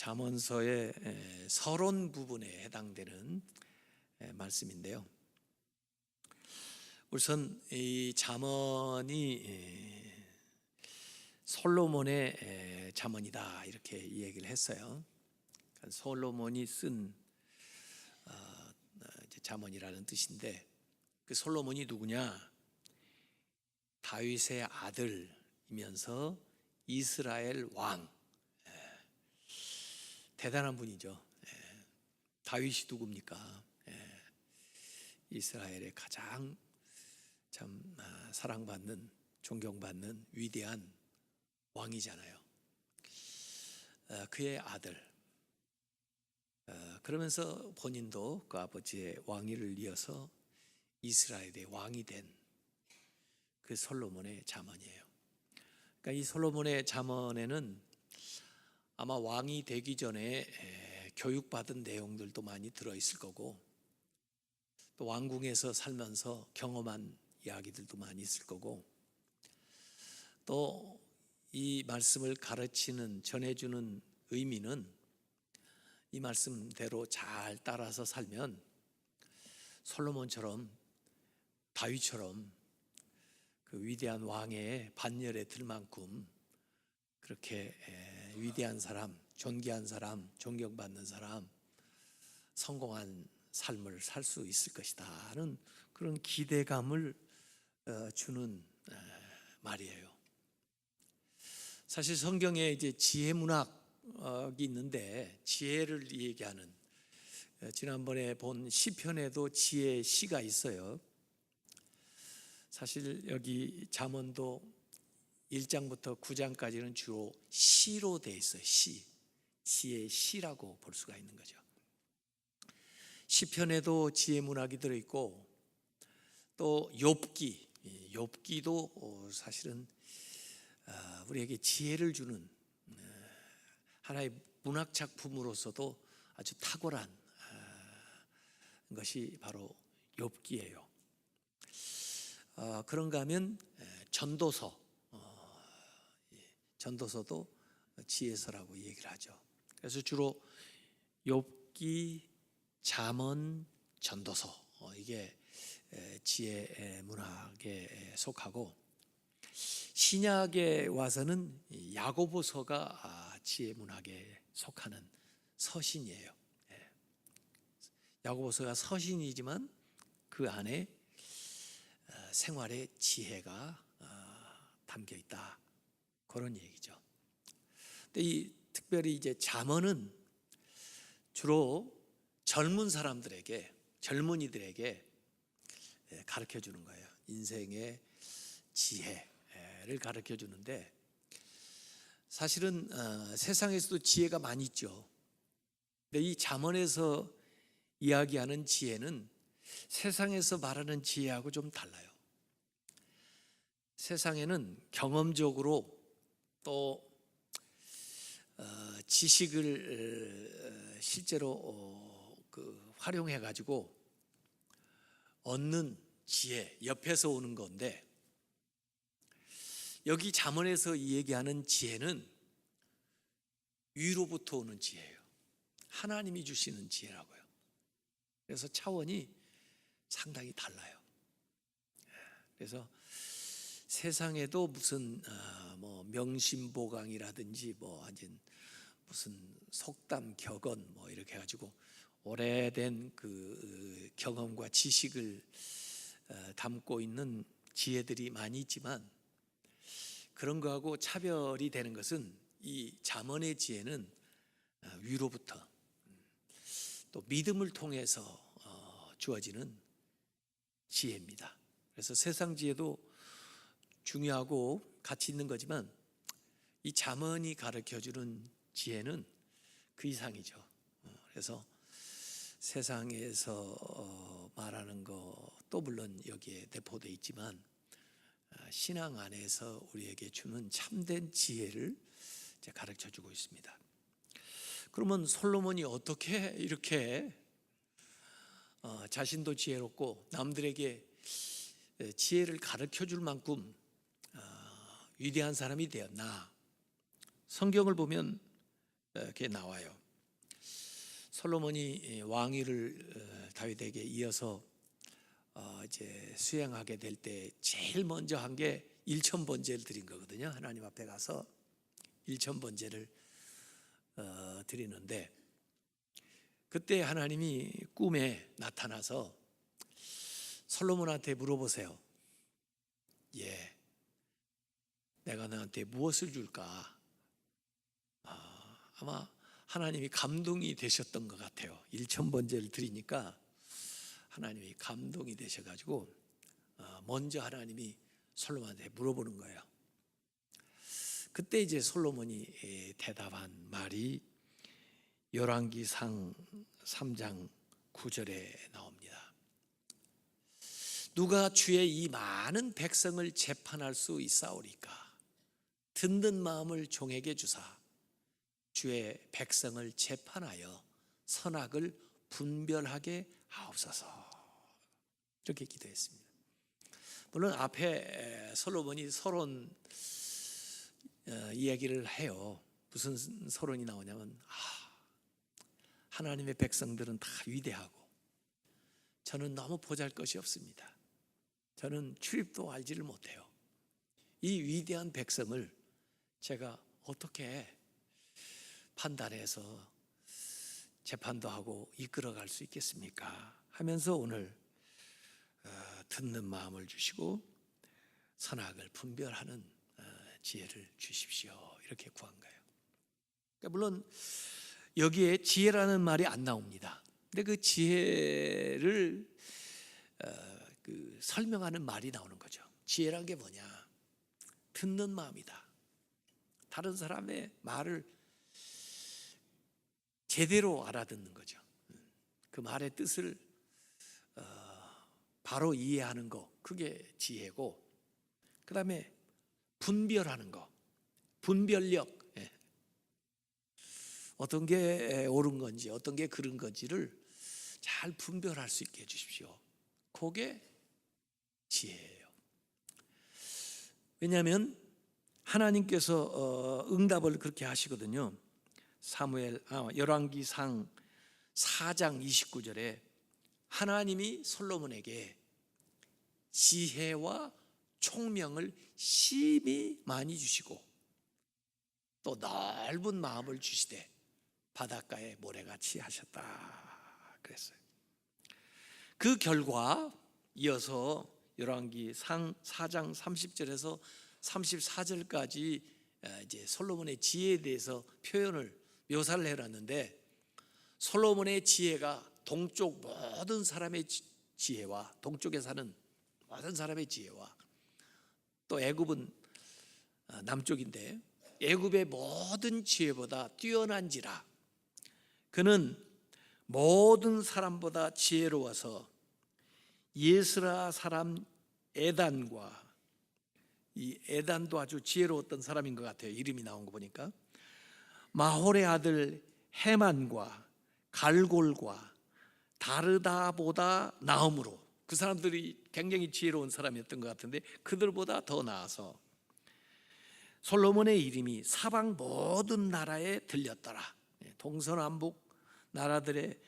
잠언서의 서론 부분에 해당되는 말씀인데요. 우선 이 잠언이 솔로몬의 잠언이다 이렇게 얘기를 했어요. 솔로몬이 쓴 잠언이라는 뜻인데, 그 솔로몬이 누구냐? 다윗의 아들이면서 이스라엘 왕, 대단한 분이죠. 다윗이 누굽니까? 이스라엘의 가장 참 사랑받는, 존경받는 위대한 왕이잖아요. 그의 아들. 그러면서 본인도 그 아버지의 왕위를 이어서 이스라엘의 왕이 된 그 솔로몬의 잠언이에요. 그러니까 이 솔로몬의 잠언에는 아마 왕이 되기 전에 교육받은 내용들도 많이 들어있을 거고, 또 왕궁에서 살면서 경험한 이야기들도 많이 있을 거고, 또 이 말씀을 가르치는, 전해주는 의미는 이 말씀대로 잘 따라서 살면 솔로몬처럼, 다윗처럼 그 위대한 왕의 반열에 들 만큼 그렇게 위대한 사람, 존귀한 사람, 존경받는 사람, 성공한 삶을 살 수 있을 것이다 하는 그런 기대감을 주는 말이에요. 사실 성경에 이제 지혜 문학이 있는데, 지혜를 얘기하는, 지난번에 본 시편에도 지혜 시가 있어요. 사실 여기 잠언도 1장부터 9장까지는 주로 시로 되어 있어요. 시, 지혜의 시라고 볼 수가 있는 거죠. 시편에도 지혜 문학이 들어있고, 또 욥기도 사실은 우리에게 지혜를 주는 하나의 문학 작품으로서도 아주 탁월한 것이 바로 욥기예요. 그런가 하면 전도서도 지혜서라고 얘기를 하죠. 그래서 주로 욥기, 잠언, 전도서, 이게 지혜 문학에 속하고, 신약에 와서는 야고보서가 지혜 문학에 속하는 서신이에요. 야고보서가 서신이지만 그 안에 생활의 지혜가 담겨 있다, 그런 얘기죠. 근데 특별히 이제 잠언은 주로 젊은 사람들에게, 젊은이들에게 가르쳐 주는 거예요. 인생의 지혜를 가르쳐 주는데, 사실은 세상에서도 지혜가 많이 있죠. 근데 이 잠언에서 이야기하는 지혜는 세상에서 말하는 지혜하고 좀 달라요. 세상에는 경험적으로 또 지식을 실제로 활용해 가지고 얻는 지혜, 옆에서 오는 건데, 여기 잠언에서 얘기하는 지혜는 위로부터 오는 지혜예요. 하나님이 주시는 지혜라고요. 그래서 차원이 상당히 달라요. 그래서 세상에도 무슨 뭐 명심보강이라든지 무슨 속담 격언 이렇게 해가지고 오래된 그 경험과 지식을 담고 있는 지혜들이 많이 있지만, 그런 거하고 차별이 되는 것은 이 잠언의 지혜는 위로부터, 또 믿음을 통해서 주어지는 지혜입니다. 그래서 세상 지혜도 중요하고 가치 있는 거지만, 이 잠언이 가르쳐주는 지혜는 그 이상이죠. 그래서 세상에서 말하는 것도 물론 여기에 내포되어 있지만, 신앙 안에서 우리에게 주는 참된 지혜를 가르쳐주고 있습니다. 그러면 솔로몬이 어떻게 이렇게 자신도 지혜롭고 남들에게 지혜를 가르쳐줄 만큼 위대한 사람이 되었나? 성경을 보면 이렇게 나와요. 솔로몬이 왕위를 다윗에게 이어서 이제 수행하게 될 때 제일 먼저 한 게 일천번제를 드린 거거든요. 하나님 앞에 가서 일천번제를 드리는데, 그때 하나님이 꿈에 나타나서 솔로몬한테 물어보세요. 내가 너한테 무엇을 줄까? 아마 하나님이 감동이 되셨던 것 같아요. 일천번제를 드리니까 하나님이 감동이 되셔가지고 먼저 하나님이 솔로몬한테 물어보는 거예요. 그때 이제 솔로몬이 대답한 말이 열왕기상 3장 9절에 나옵니다. 누가 주의 이 많은 백성을 재판할 수 있사오리까? 듣는 마음을 종에게 주사 주의 백성을 재판하여 선악을 분별하게 하옵소서. 이렇게 기도했습니다. 물론 앞에 솔로몬이 서론 이야기를 해요. 무슨 서론이 나오냐면 하나님의 백성들은 다 위대하고 저는 너무 보잘것이 없습니다. 저는 출입도 알지를 못해요. 이 위대한 백성을 제가 어떻게 판단해서 재판도 하고 이끌어갈 수 있겠습니까? 하면서 오늘 듣는 마음을 주시고 선악을 분별하는 지혜를 주십시오. 이렇게 구한 거예요. 그러니까 물론 여기에 지혜라는 말이 안 나옵니다. 근데 그 지혜를 설명하는 말이 나오는 거죠. 지혜란 게 뭐냐? 듣는 마음이다. 다른 사람의 말을 제대로 알아듣는 거죠. 그 말의 뜻을 바로 이해하는 거, 그게 지혜고, 그 다음에 분별하는 거, 분별력, 어떤 게 옳은 건지 어떤 게 그른 건지를 잘 분별할 수 있게 해주십시오. 그게 지혜예요. 왜냐하면 하나님께서 응답을 그렇게 하시거든요. 열왕기상 4장 29절에 하나님이 솔로몬에게 지혜와 총명을 심히 많이 주시고 또 넓은 마음을 주시되 바닷가에 모래같이 하셨다 그랬어요. 그 결과 이어서 열왕기상 4장 30절에서 34절까지 이제 솔로몬의 지혜에 대해서 묘사를 해놨는데, 솔로몬의 지혜가 동쪽 모든 사람의 지혜와 동쪽에 사는 모든 사람의 지혜와 또 애굽은 남쪽인데 애굽의 모든 지혜보다 뛰어난지라 그는 모든 사람보다 지혜로워서 예스라 사람 에단과, 이 에단도 아주 지혜로웠던 사람인 것 같아요. 이름이 나온 거 보니까 마홀의 아들 헤만과 갈골과 다르다보다 나음으로, 그 사람들이 굉장히 지혜로운 사람이었던 것 같은데 그들보다 더 나아서 솔로몬의 이름이 사방 모든 나라에 들렸더라. 동서남북 나라들에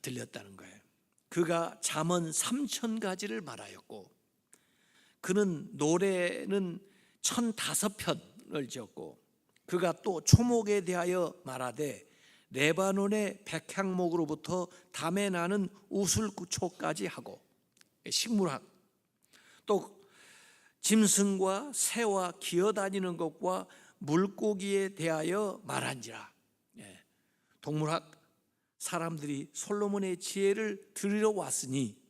들렸다는 거예요. 그가 잠언 3000가지를 말하였고 그는 노래는 1005편을 지었고 그가 또 초목에 대하여 말하되 레바논의 백향목으로부터 담에 나는 우슬초까지 하고, 식물학, 또 짐승과 새와 기어다니는 것과 물고기에 대하여 말한지라. 동물학 사람들이 솔로몬의 지혜를 들으러 왔으니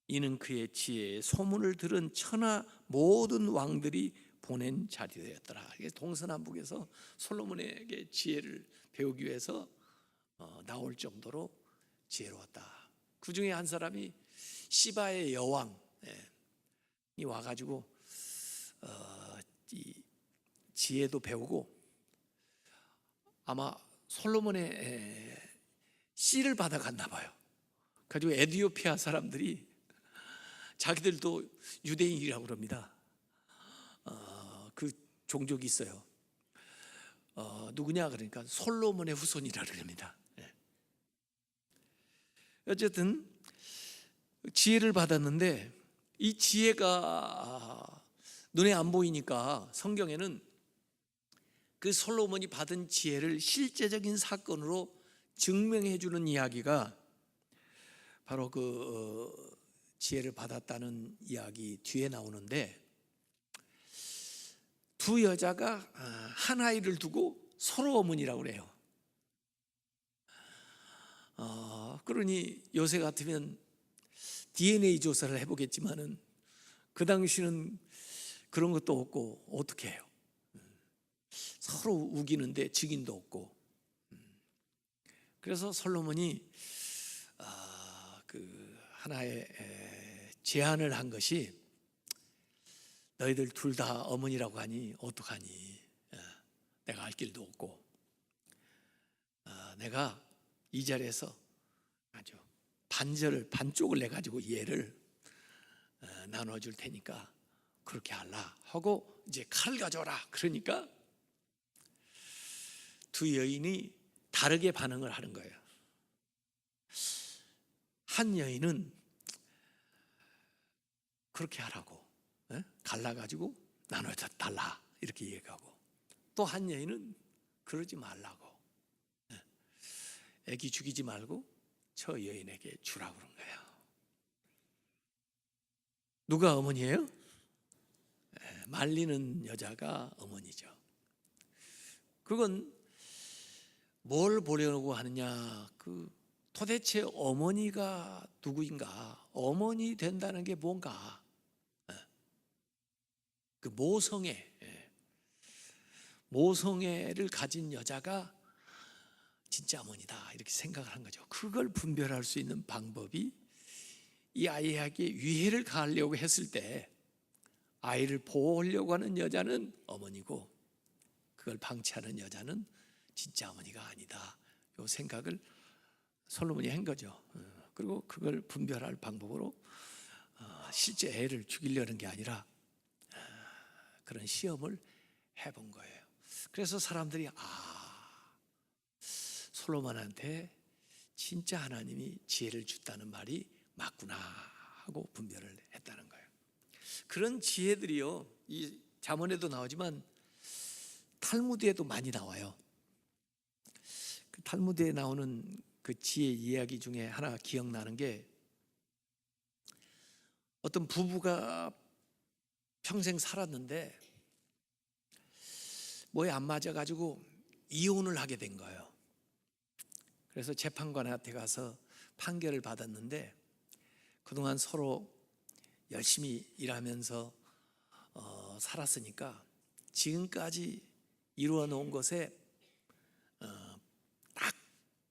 이는 그의 지혜의 소문을 들은 천하 모든 왕들이 보낸 자리되었더라. 동서남북에서 솔로몬에게 지혜를 배우기 위해서 나올 정도로 지혜로웠다. 그 중에 한 사람이 시바의 여왕이 와가지고 이 지혜도 배우고 아마 솔로몬의 씨를 받아갔나 봐요. 가지고 에티오피아 사람들이 자기들도 유대인이라고 그럽니다. 그 종족이 있어요. 누구냐 그러니까 솔로몬의 후손이라 그럽니다. 어쨌든 지혜를 받았는데 이 지혜가 눈에 안 보이니까 성경에는 그 솔로몬이 받은 지혜를 실제적인 사건으로 증명해 주는 이야기가 바로 그 지혜를 받았다는 이야기 뒤에 나오는데, 두 여자가 한 아이를 두고 서로 어머니라고 그래요. 그러니 요새 같으면 DNA 조사를 해보겠지만은 그 당시는 그런 것도 없고 어떻게 해요? 서로 우기는데 증인도 없고. 그래서 솔로몬이 그 하나의 제안을 한 것이, 너희들 둘 다 어머니라고 하니 어떡하니? 내가 알 길도 없고, 내가 이 자리에서 아주 반쪽을 내 가지고 얘를 나눠줄 테니까 그렇게 하라 하고 이제 칼을 가져오라. 그러니까 두 여인이 다르게 반응을 하는 거예요. 한 여인은 그렇게 하라고, 갈라가지고 나눠서 달라 이렇게 얘기하고, 또 한 여인은 그러지 말라고, 애기 죽이지 말고 저 여인에게 주라고 그런 거예요. 누가 어머니예요? 말리는 여자가 어머니죠. 그건 뭘 보려고 하느냐, 도대체 어머니가 누구인가, 어머니 된다는 게 뭔가, 그 모성애를 가진 여자가 진짜 어머니다 이렇게 생각을 한 거죠. 그걸 분별할 수 있는 방법이, 이 아이에게 위해를 가하려고 했을 때 아이를 보호하려고 하는 여자는 어머니고, 그걸 방치하는 여자는 진짜 어머니가 아니다, 이 생각을 솔로몬이 한 거죠. 그리고 그걸 분별할 방법으로 실제 애를 죽이려는 게 아니라 그런 시험을 해본 거예요. 그래서 사람들이 솔로몬한테 진짜 하나님이 지혜를 줬다는 말이 맞구나 하고 분별을 했다는 거예요. 그런 지혜들이요, 이 잠언에도 나오지만 탈무드에도 많이 나와요. 그 탈무드에 나오는 그 지혜 이야기 중에 하나 기억나는 게, 어떤 부부가 평생 살았는데 뭐에 안 맞아가지고 이혼을 하게 된 거예요. 그래서 재판관한테 가서 판결을 받았는데, 그동안 서로 열심히 일하면서 살았으니까 지금까지 이루어 놓은 것에 딱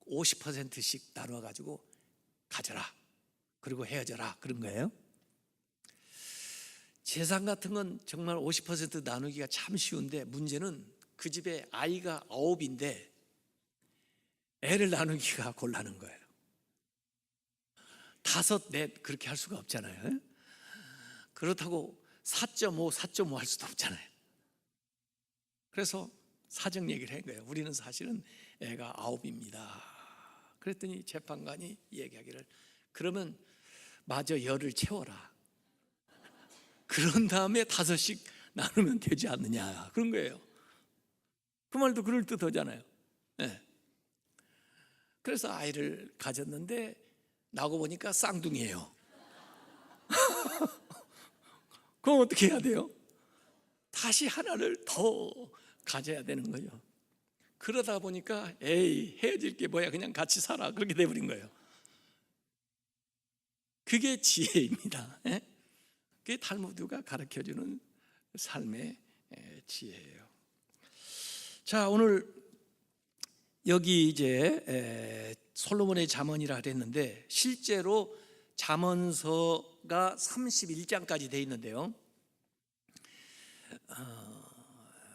50%씩 나눠가지고 가져라, 그리고 헤어져라, 그런 거예요. 재산 같은 건 정말 50% 나누기가 참 쉬운데, 문제는 그 집에 아이가 9인데 애를 나누기가 곤란한 거예요. 5, 4 그렇게 할 수가 없잖아요. 그렇다고 4.5 할 수도 없잖아요. 그래서 사정 얘기를 한 거예요. 우리는 사실은 애가 9입니다. 그랬더니 재판관이 얘기하기를, 그러면 마저 열을 채워라. 그런 다음에 5씩 나누면 되지 않느냐, 그런 거예요. 그 말도 그럴듯하잖아요. 그래서 아이를 가졌는데 나고 보니까 쌍둥이에요. 그럼 어떻게 해야 돼요? 다시 하나를 더 가져야 되는 거예요. 그러다 보니까 헤어질 게 뭐야, 그냥 같이 살아, 그렇게 돼버린 거예요. 그게 지혜입니다. 그게 탈무드가 가르쳐주는 삶의 지혜예요. 자, 오늘 여기 이제 솔로몬의 잠언이라 그랬는데, 실제로 잠언서가 31장까지 돼 있는데요,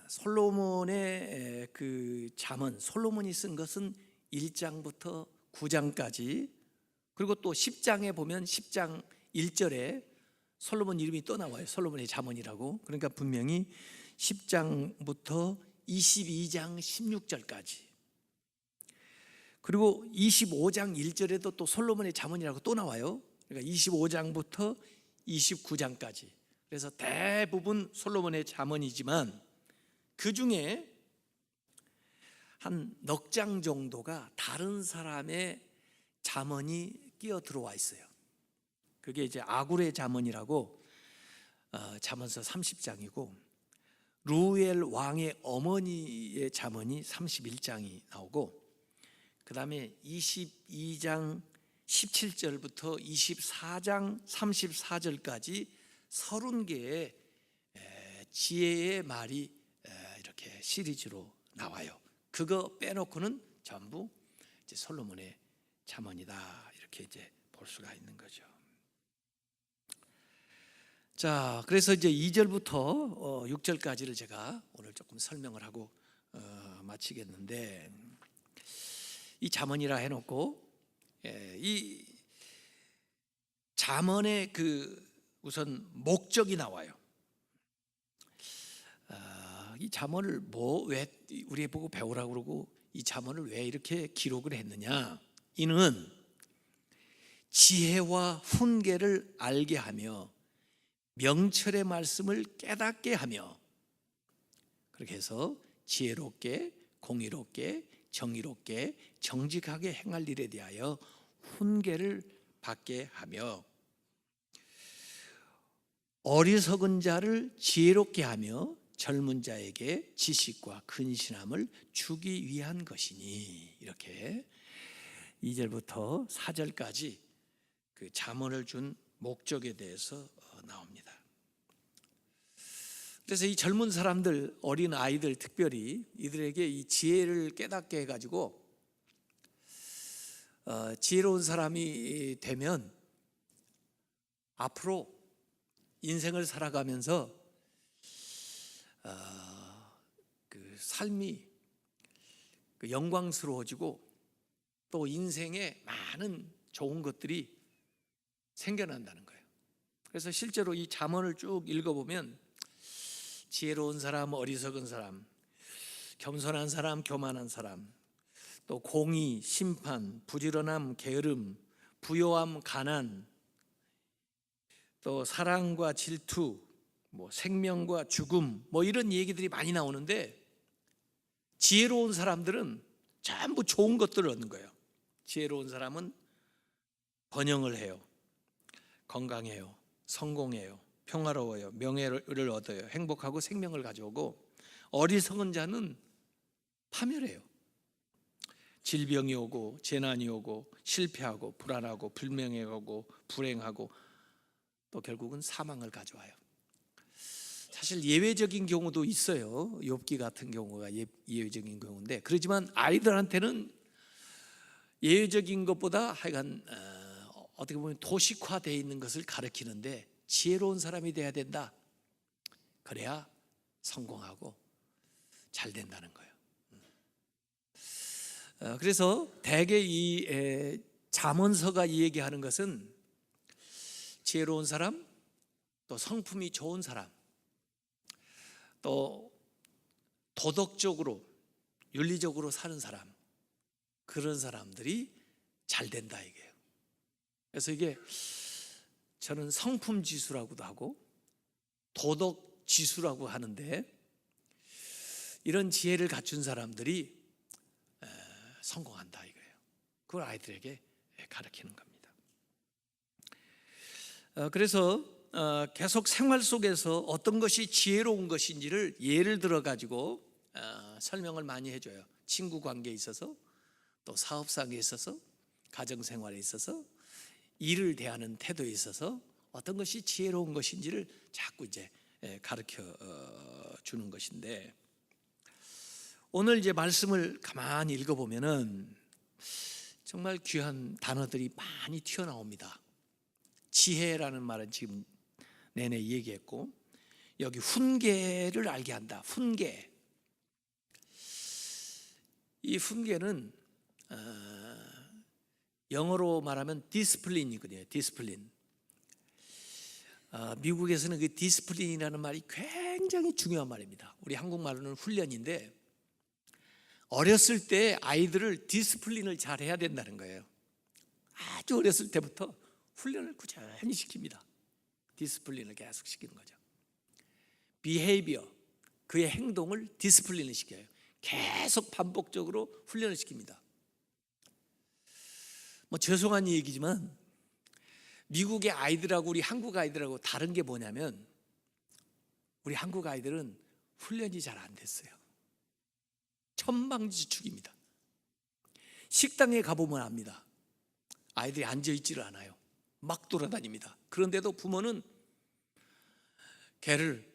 솔로몬의 그 잠언, 솔로몬이 쓴 것은 1장부터 9장까지, 그리고 또 10장에 보면 10장 1절에 솔로몬 이름이 또 나와요. 솔로몬의 잠언이라고. 그러니까 분명히 10장부터 22장 16절까지, 그리고 25장 1절에도 또 솔로몬의 잠언이라고 또 나와요. 그러니까 25장부터 29장까지. 그래서 대부분 솔로몬의 잠언이지만 그 중에 한 넉 장 정도가 다른 사람의 잠언이 끼어 들어와 있어요. 그게 이제 아굴의 잠언이라고 잠언서 30장이고, 루엘 왕의 어머니의 잠언이 31장이 나오고, 그 다음에 22장 17절부터 24장 34절까지 30개의 지혜의 말이 이렇게 시리즈로 나와요. 그거 빼놓고는 전부 이제 솔로몬의 잠언이다, 이렇게 이제 볼 수가 있는 거죠. 자, 그래서 이제 2절부터 6절까지를 제가 오늘 조금 설명을 하고 마치겠는데, 이 잠언이라 해놓고 이 잠언의 우선 목적이 나와요. 이 잠언을 왜 우리 보고 배우라고 그러고 이 잠언을 왜 이렇게 기록을 했느냐? 이는 지혜와 훈계를 알게 하며 명철의 말씀을 깨닫게 하며, 그렇게 해서 지혜롭게, 공의롭게, 정의롭게, 정직하게 행할 일에 대하여 훈계를 받게 하며, 어리석은 자를 지혜롭게 하며 젊은 자에게 지식과 근신함을 주기 위한 것이니, 이렇게 2절부터 4절까지 그 잠언을 준 목적에 대해서 나옵니다. 그래서 이 젊은 사람들, 어린 아이들 특별히 이들에게 이 지혜를 깨닫게 해가지고 지혜로운 사람이 되면 앞으로 인생을 살아가면서 그 삶이 영광스러워지고 또 인생에 많은 좋은 것들이 생겨난다는 거예요. 그래서 실제로 이 잠언을 쭉 읽어보면 지혜로운 사람, 어리석은 사람, 겸손한 사람, 교만한 사람, 또 공의, 심판, 부지런함, 게으름, 부요함, 가난, 또 사랑과 질투, 생명과 죽음, 이런 얘기들이 많이 나오는데, 지혜로운 사람들은 전부 좋은 것들을 얻는 거예요. 지혜로운 사람은 번영을 해요, 건강해요, 성공해요, 평화로워요, 명예를 얻어요, 행복하고 생명을 가져오고, 어리석은 자는 파멸해요. 질병이 오고 재난이 오고 실패하고 불안하고 불명예하고 불행하고 또 결국은 사망을 가져와요. 사실 예외적인 경우도 있어요. 욥기 같은 경우가 예외적인 경우인데, 그렇지만 아이들한테는 예외적인 것보다 하여간 어떻게 보면 도식화되어 있는 것을 가르치는데, 지혜로운 사람이 돼야 된다. 그래야 성공하고 잘 된다는 거예요. 그래서 대개 이 잠언서가 얘기하는 것은 지혜로운 사람, 또 성품이 좋은 사람, 또 도덕적으로 윤리적으로 사는 사람, 그런 사람들이 잘 된다 이게요. 그래서 이게 저는 성품 지수라고도 하고 도덕 지수라고 하는데, 이런 지혜를 갖춘 사람들이 성공한다 이거예요. 그걸 아이들에게 가르치는 겁니다. 그래서 계속 생활 속에서 어떤 것이 지혜로운 것인지를 예를 들어 가지고 설명을 많이 해줘요. 친구 관계에 있어서, 또 사업상에 있어서, 가정생활에 있어서, 일을 대하는 태도에 있어서 어떤 것이 지혜로운 것인지를 자꾸 이제 가르쳐 주는 것인데, 오늘 이제 말씀을 가만히 읽어보면은 정말 귀한 단어들이 많이 튀어나옵니다. 지혜라는 말은 지금 내내 얘기했고, 여기 훈계를 알게 한다. 훈계. 이 훈계는 영어로 말하면 디스플린이거든요. 디스플린. 미국에서는 그 디스플린이라는 말이 굉장히 중요한 말입니다. 우리 한국말로는 훈련인데, 어렸을 때 아이들을 디스플린을 잘 해야 된다는 거예요. 아주 어렸을 때부터 훈련을 꾸준히 시킵니다. 디스플린을 계속 시키는 거죠. 비헤이비어, 그의 행동을 디스플린을 시켜요. 계속 반복적으로 훈련을 시킵니다. 뭐 죄송한 얘기지만 미국의 아이들하고 우리 한국 아이들하고 다른 게 뭐냐면, 우리 한국 아이들은 훈련이 잘 안 됐어요. 천방지축입니다. 식당에 가보면 압니다. 아이들이 앉아있지를 않아요. 막 돌아다닙니다. 그런데도 부모는 걔를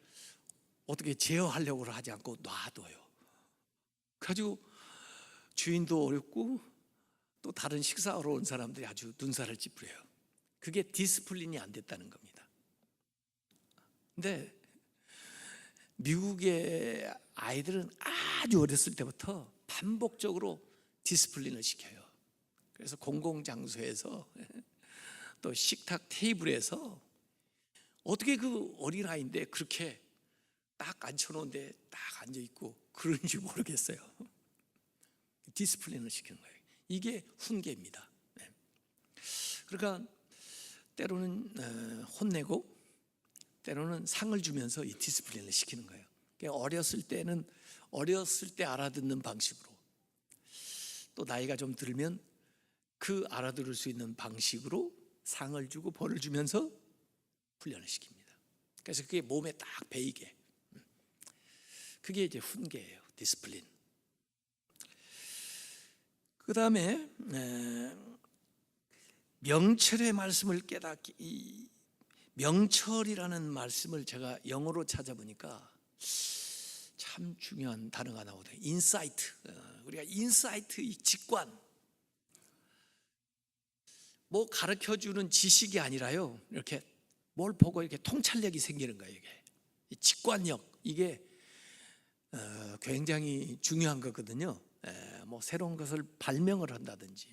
어떻게 제어하려고 하지 않고 놔둬요. 그래가지고 주인도 어렵고 또 다른 식사하러 온 사람들이 아주 눈살을 찌푸려요. 그게 디스플린이 안 됐다는 겁니다. 근데 미국의 아이들은 아주 어렸을 때부터 반복적으로 디스플린을 시켜요. 그래서 공공장소에서 또 식탁 테이블에서 어떻게 그 어린아이인데 그렇게 딱 앉혀놓은데 딱 앉아있고 그런지 모르겠어요. 디스플린을 시키는 거예요. 이게 훈계입니다. 그러니까 때로는 혼내고 때로는 상을 주면서 이 디스플린을 시키는 거예요. 어렸을 때는 어렸을 때 알아듣는 방식으로, 또 나이가 좀 들면 그 알아들을 수 있는 방식으로 상을 주고 벌을 주면서 훈련을 시킵니다. 그래서 그게 몸에 딱 배이게, 그게 이제 훈계예요. 디스플린. 그 다음에 명철의 말씀을 깨닫기, 이 명철이라는 말씀을 제가 영어로 찾아보니까 참 중요한 단어가 나오더라고요. 인사이트. 우리가 인사이트, 이 직관, 뭐 가르쳐주는 지식이 아니라요, 이렇게 뭘 보고 이렇게 통찰력이 생기는 거예요. 이게 이 직관력, 이게 굉장히 중요한 거거든요. 뭐 새로운 것을 발명을 한다든지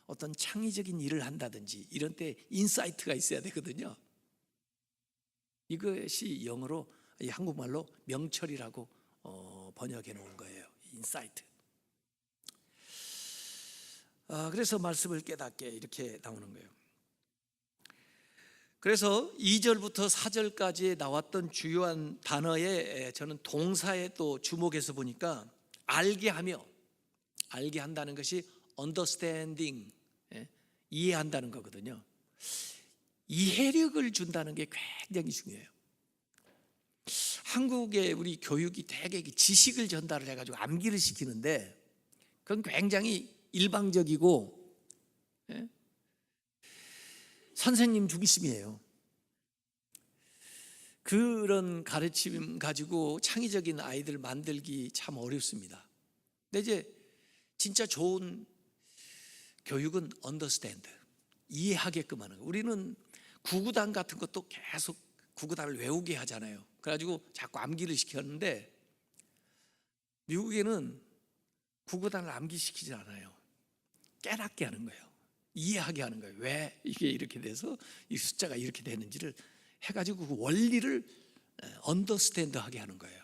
어떤 창의적인 일을 한다든지 이런 때 인사이트가 있어야 되거든요. 이것이 영어로, 한국말로 명철이라고 번역해 놓은 거예요. 인사이트. 그래서 말씀을 깨닫게 이렇게 나오는 거예요. 그래서 2절부터 4절까지 나왔던 주요한 단어에 저는 동사에 또 주목해서 보니까 알게 하며, 알게 한다는 것이 understanding, 이해한다는 거거든요. 이해력을 준다는 게 굉장히 중요해요. 한국의 우리 교육이 되게 지식을 전달을 해가지고 암기를 시키는데 그건 굉장히 일방적이고 선생님 중심이에요. 그런 가르침 가지고 창의적인 아이들 만들기 참 어렵습니다. 근데 이제 진짜 좋은 교육은 understand, 이해하게끔 하는 거예요. 우리는 구구단 같은 것도 계속 구구단을 외우게 하잖아요. 그래가지고 자꾸 암기를 시켰는데 미국에는 구구단을 암기시키지 않아요. 깨닫게 하는 거예요. 이해하게 하는 거예요. 왜 이게 이렇게 돼서 이 숫자가 이렇게 되는지를 해가지고 그 원리를 언더스탠드 하게 하는 거예요.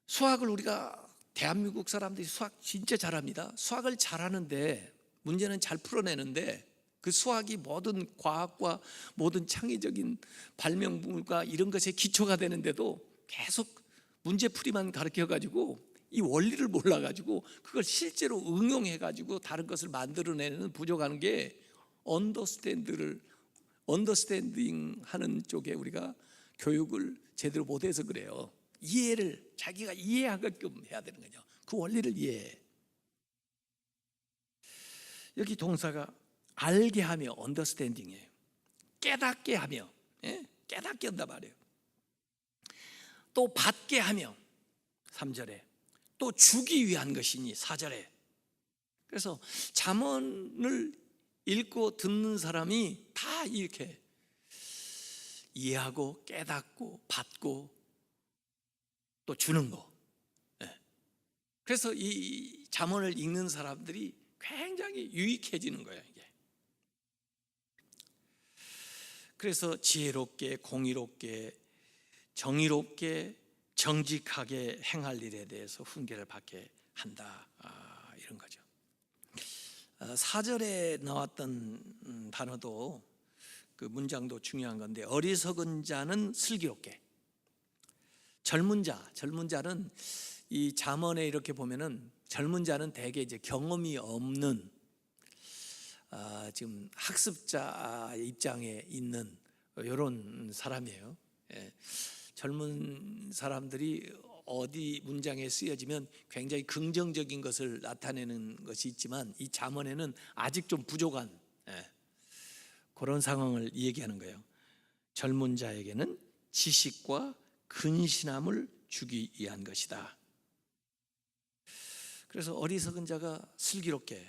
수학을 우리가, 대한민국 사람들이 수학 진짜 잘합니다. 수학을 잘하는데 문제는 잘 풀어내는데 그 수학이 모든 과학과 모든 창의적인 발명물과 이런 것에 기초가 되는데도 계속 문제풀이만 가르쳐가지고 이 원리를 몰라가지고 그걸 실제로 응용해가지고 다른 것을 만들어내는 부족한 게 언더스탠딩 하는 쪽에 우리가 교육을 제대로 못해서 그래요. 이해를 자기가 이해하게끔 해야 되는 거죠. 그 원리를 이해해. 여기 동사가 알게 하며 언더스탠딩이에요. 깨닫게 하며, 깨닫게 한단 말이에요. 또 받게 하며 3절에, 또 주기 위한 것이니 4절에. 그래서 잠언을 읽고 듣는 사람이 다 이렇게 이해하고 깨닫고 받고 또 주는 거. 그래서 이 잠언을 읽는 사람들이 굉장히 유익해지는 거예요, 이게. 그래서 지혜롭게, 공의롭게, 정의롭게, 정직하게 행할 일에 대해서 훈계를 받게 한다, 이런 거죠. 4절에 나왔던 단어도 그 문장도 중요한 건데, 어리석은 자는 슬기롭게. 젊은 자는 이 잠언에 이렇게 보면은 젊은 자는 대개 이제 경험이 없는 지금 학습자 입장에 있는 이런 사람이에요. 젊은 사람들이 어디 문장에 쓰여지면 굉장히 긍정적인 것을 나타내는 것이 있지만, 이 잠언에는 아직 좀 부족한 그런 상황을 얘기하는 거예요. 젊은 자에게는 지식과 근신함을 주기 위한 것이다. 그래서 어리석은 자가 슬기롭게,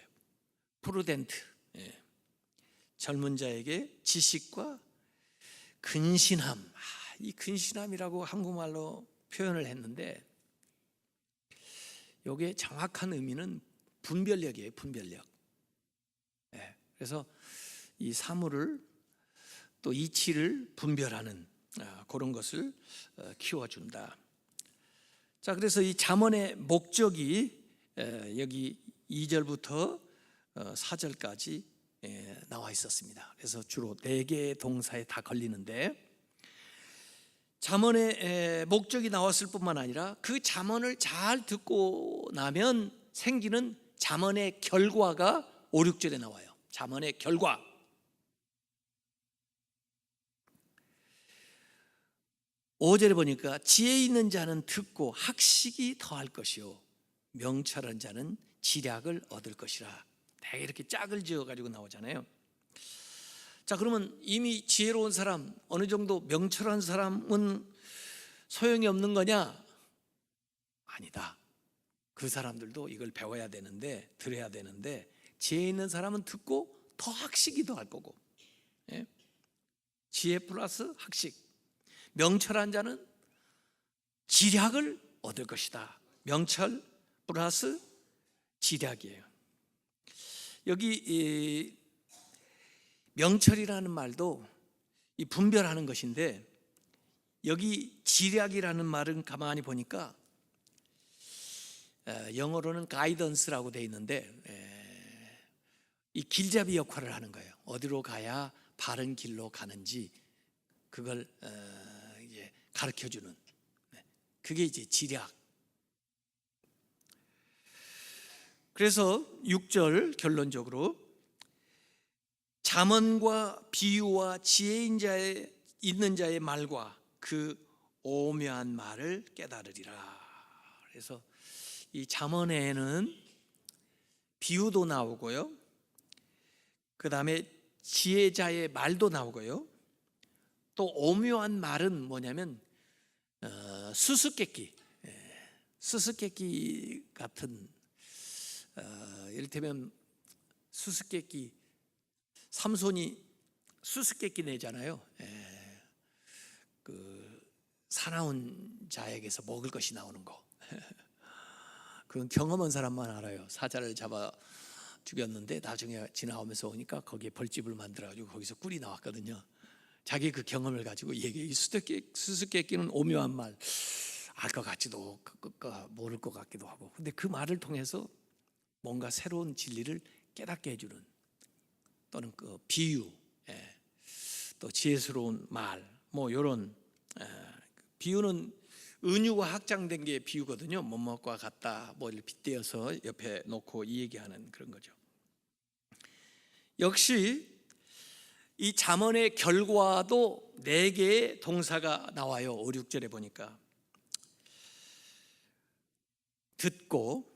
프루덴트, 젊은 자에게 지식과 근신함. 이 근신함이라고 한국말로 표현을 했는데, 이게 정확한 의미는 분별력이에요. 분별력. 그래서 이 사물을 또 이치를 분별하는 그런 것을 키워준다. 자, 그래서 이 잠언의 목적이 여기 2절부터 4절까지 나와 있었습니다. 그래서 주로 4개의 동사에 다 걸리는데, 잠언의 목적이 나왔을 뿐만 아니라 그 잠언을 잘 듣고 나면 생기는 잠언의 결과가 5, 6절에 나와요. 잠언의 결과. 5절에 보니까 지혜 있는 자는 듣고 학식이 더할 것이요 명철한 자는 지략을 얻을 것이라. 되게 이렇게 짝을 지어가지고 나오잖아요. 자, 그러면 이미 지혜로운 사람, 어느 정도 명철한 사람은 소용이 없는 거냐? 아니다. 그 사람들도 이걸 배워야 되는데, 들어야 되는데, 지혜 있는 사람은 듣고 더 학식이 더할 거고, 지혜 플러스 학식. 명철한 자는 지략을 얻을 것이다. 명철 플러스 지략이에요. 여기 명철이라는 말도 이 분별하는 것인데, 여기 지략이라는 말은 가만히 보니까 영어로는 가이던스라고 되어 있는데, 이 길잡이 역할을 하는 거예요. 어디로 가야 바른 길로 가는지 그걸 이제 가르쳐주는, 그게 이제 지략. 그래서 6절 결론적으로 잠언과 비유와 지혜 있는 자의 말과 그 오묘한 말을 깨달으리라. 그래서 이 잠언에는 비유도 나오고요, 그 다음에 지혜자의 말도 나오고요, 또 오묘한 말은 뭐냐면 수수께끼 같은, 이를테면 수수께끼, 삼손이 수수께끼 내잖아요. 그 사나운 자에게서 먹을 것이 나오는 거. 그건 경험한 사람만 알아요. 사자를 잡아 죽였는데 나중에 지나오면서 오니까 거기에 벌집을 만들어가지고 거기서 꿀이 나왔거든요. 자기 그 경험을 가지고 얘기해. 수수께끼는 오묘한 말, 알 것 같지도 모를 것 같기도 하고, 근데 그 말을 통해서 뭔가 새로운 진리를 깨닫게 해주는, 또는 그 비유, 또 지혜스러운 말, 뭐 이런 비유는 은유가 확장된 게 비유거든요. 뭐뭐과 같다, 뭐를 빗대어서 옆에 놓고 이 얘기하는 그런 거죠. 역시 이 잠언의 결과도 4개의 동사가 나와요. 5, 6절에 보니까 듣고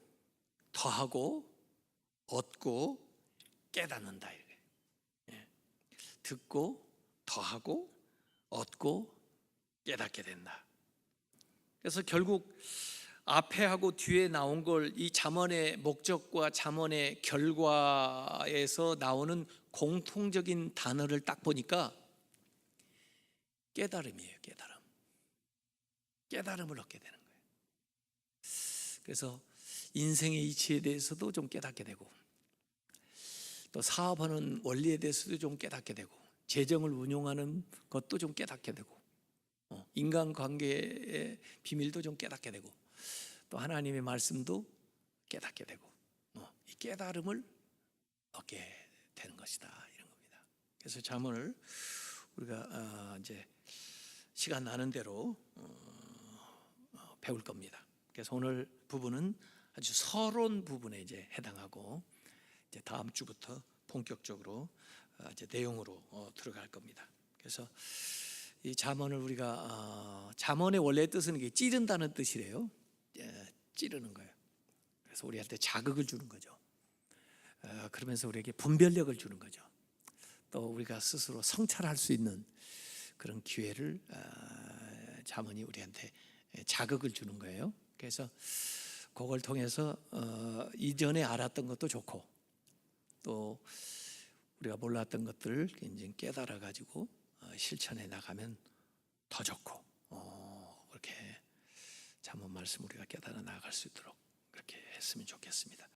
더하고 얻고 깨닫는다. 듣고 더하고 얻고 깨닫게 된다. 그래서 결국 앞에 하고 뒤에 나온 걸 이 잠언의 목적과 잠언의 결과에서 나오는 공통적인 단어를 딱 보니까 깨달음이에요. 깨달음을 얻게 되는 거예요. 그래서 인생의 이치에 대해서도 좀 깨닫게 되고, 또 사업하는 원리에 대해서도 좀 깨닫게 되고, 재정을 운용하는 것도 좀 깨닫게 되고, 인간관계의 비밀도 좀 깨닫게 되고 또 하나님의 말씀도 깨닫게 되고 이 깨달음을 얻게 되는 것이다 이런 겁니다. 그래서 잠언을 우리가 이제 시간 나는 대로 배울 겁니다. 그래서 오늘 부분은 아주 서론 부분에 이제 해당하고 이제 다음 주부터 본격적으로 이제 내용으로 들어갈 겁니다. 그래서 이 잠언을 우리가 잠언의 원래 뜻은 이게 찌른다는 뜻이래요. 찌르는 거예요. 그래서 우리한테 자극을 주는 거죠. 그러면서 우리에게 분별력을 주는 거죠. 또 우리가 스스로 성찰할 수 있는 그런 기회를 잠언이 우리한테 자극을 주는 거예요. 그래서 그걸 통해서 이전에 알았던 것도 좋고 또 우리가 몰랐던 것들을 이제 깨달아 가지고 실천해 나가면 더 좋고 그렇게 잠언 말씀 우리가 깨달아 나갈 수 있도록 그렇게 했으면 좋겠습니다.